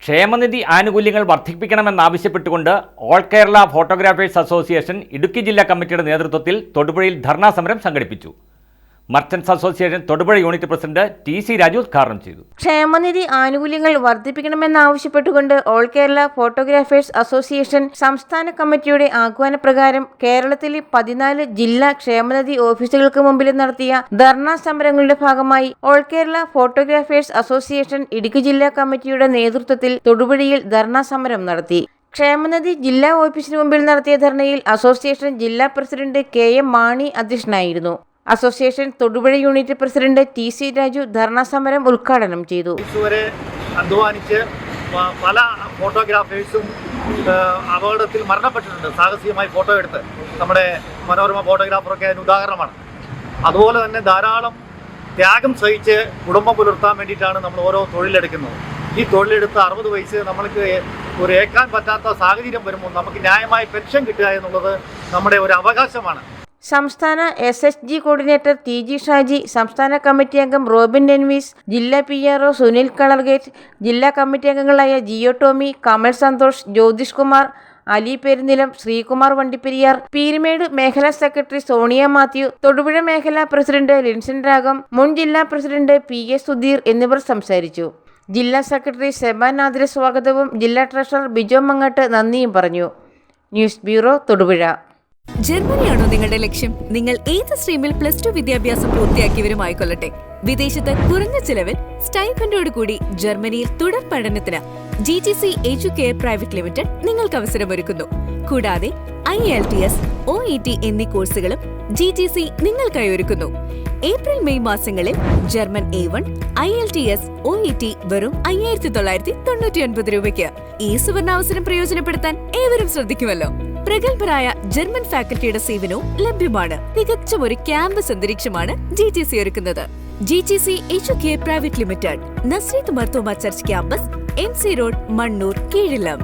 ക്ഷേമനിധി ആനുകൂല്യങ്ങൾ വർദ്ധിപ്പിക്കണമെന്നാവശ്യപ്പെട്ടുകൊണ്ട് all Kerala photographers association Idukki ജില്ലാ കമ്മിറ്റിയുടെ നേതൃത്വത്തിൽ തൊടുപുഴയിൽ ധർണാ സമരം സംഘടിപ്പിച്ചു. Merchants association Thodupuzha unit president T C. Raju ഉദ്ഘാടനം ചെയ്തു. ക്ഷേമനിധി ആനുകൂല്യങ്ങൾ വർദ്ധിപ്പിക്കണമെന്നാവശ്യപ്പെട്ടുകൊണ്ട് ഓൾ കേരള ഫോട്ടോഗ്രാഫേഴ്സ് അസോസിയേഷൻ സംസ്ഥാന കമ്മിറ്റിയുടെ ആഹ്വാനപ്രകാരം കേരളത്തിലെ 14 ജില്ലാ ക്ഷേമനിധി ഓഫീസുകൾക്ക് മുമ്പിൽ നടത്തിയ ധർണാ സമരങ്ങളുടെ ഭാഗമായി all Kerala photographers association Idukki ജില്ലാ കമ്മിറ്റിയുടെ നേതൃത്വത്തിൽ തൊടുപുഴയിൽ ധർണാ സമരം നടത്തി. ക്ഷേമനിധി ജില്ലാ ഓഫീസിന് മുമ്പിൽ നടത്തിയ ധർണയിൽ അസോസിയേഷൻ ജില്ലാ പ്രസിഡന്റ് കെ.എം. മാണി അധ്യക്ഷനായിരുന്നു. Association Thodupuzha unit president T C. Raju ധർണാ സമരം ഉദ്ഘാടനം ചെയ്തു. ഇതുവരെ അധ്വാനിച്ച് പല ഫോട്ടോഗ്രാഫേഴ്സും അപകടത്തിൽ മരണപ്പെട്ടിട്ടുണ്ട്. സാഹസികമായി ഫോട്ടോ എടുത്ത് നമ്മുടെ മനോരമ ഫോട്ടോഗ്രാഫറൊക്കെ അതിന് ഉദാഹരണമാണ്. അതുപോലെ തന്നെ ധാരാളം ത്യാഗം സഹിച്ച് കുടുംബം പുലർത്താൻ വേണ്ടിയിട്ടാണ് നമ്മൾ ഓരോ തൊഴിലെടുക്കുന്നത്. ഈ തൊഴിലെടുത്ത് 60 വയസ്സ് നമ്മൾക്ക് ഒരു ഏക്കാൻ പറ്റാത്ത സാഹചര്യം വരുമ്പോൾ നമുക്ക് ന്യായമായ പെൻഷൻ കിട്ടുക എന്നുള്ളത് നമ്മുടെ ഒരു അവകാശമാണ്. സംസ്ഥാന SHG കോർഡിനേറ്റർ ടി.ജി. ഷാജി, സംസ്ഥാന കമ്മിറ്റി അംഗം റോബിൻ ഡെൻവീസ്, ജില്ലാ PRO സുനിൽ കളർഗേറ്റ്, ജില്ലാ കമ്മിറ്റി അംഗങ്ങളായ ജിയോ ടോമി, കമൽ സന്തോഷ്, ജ്യോതിഷ് കുമാർ, അലി പെരുന്നിലം, ശ്രീകുമാർ വണ്ടിപ്പെരിയാർ, പീരുമേട് മേഖലാ സെക്രട്ടറി സോണിയ മാത്യു, തൊടുപുഴ മേഖലാ പ്രസിഡന്റ് ലിൻസൺ രാഗം, മുൻ ജില്ലാ പ്രസിഡന്റ് P.A. സുധീർ എന്നിവർ സംസാരിച്ചു. ജില്ലാ സെക്രട്ടറി സെബാൻ നാദിര സ്വാഗതവും ജില്ലാ ട്രഷറർ ബിജോ മങ്ങാട്ട് നന്ദിയും പറഞ്ഞു. News bureau, Thodupuzha. ജർമ്മനിയാണോ നിങ്ങളുടെ ലക്ഷ്യം? നിങ്ങൾ ഏത് സ്ട്രീമിൽ +2 വിദ്യാഭ്യാസം പൂർത്തിയാക്കിയവരുമായിക്കൊള്ളട്ടെ, വിദേശത്ത് കുറഞ്ഞ ചിലവിൽ സ്റ്റൈപ്പൻഡോട് കൂടി ജർമ്മനിയിൽ തുടർ പഠനത്തിന് GTC എഡ്യൂകെയർ പ്രൈവറ്റ് ലിമിറ്റഡ് നിങ്ങൾക്ക് അവസരമൊരുക്കുന്നു. കൂടാതെ IELTS, OET എന്നീ കോഴ്സുകളും GTC നിങ്ങൾക്കായി ഒരുക്കുന്നു. ഏപ്രിൽ-മെയ് മാസങ്ങളിൽ ജർമ്മൻ A1, IELTS, OET വെറും 5,999 രൂപയ്ക്ക്. ഈ സുവർണാവസരം പ്രയോജനപ്പെടുത്താൻ ഏവരും ശ്രദ്ധിക്കുമല്ലോ. പ്രഗത്ഭരായ ജർമ്മൻ ഫാക്കൽറ്റിയുടെ സേവനവും ലഭ്യമാണ്. തികച്ചും ഒരു ക്യാമ്പസ് അന്തരീക്ഷമാണ് GTC ഒരുക്കുന്നത്. GTC educare private limited, Nazreth Marthoma church campus, MC road, Mannoor, കീഴിലം.